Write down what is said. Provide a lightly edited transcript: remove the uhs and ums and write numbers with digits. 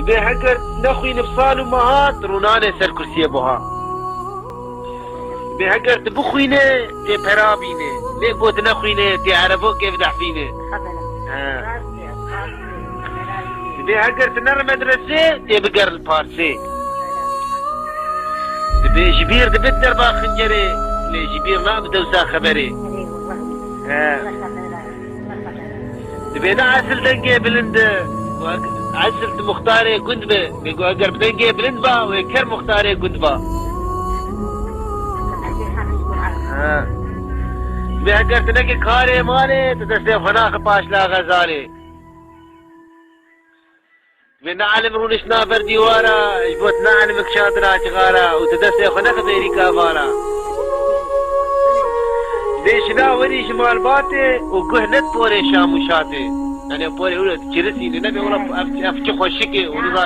دبي هكر نخوين بصال ومهات روناني سر كرسي بها دبي هكر تبخوينه تي برابينه ليه بوت نخوينه تي عرفو كيف دحفينه دبي هكر تنر مدرسة تي بقر البارسي دبي جبير دبي الدربا خنجري ليه جبير ما بدوسا خبري دبي نعسل دنجي بلند عسلت مختاري قدبة بيقول أقرب دنجي بلندبا ويكر مختاري قدبة بيقر تنقي كاري مالي تدسي فناخ باش لا غزالي بنعلم هونش نافر ديوارا اجبوت نعلمك شاطرة شغارة وتدسي فناخ بيري كافارا ليش لا وري شمال باتي وقهنت بوري شام وشاتي يعني بوري ولد كرسي لنبي ولا أفتح خوشكي ونضاج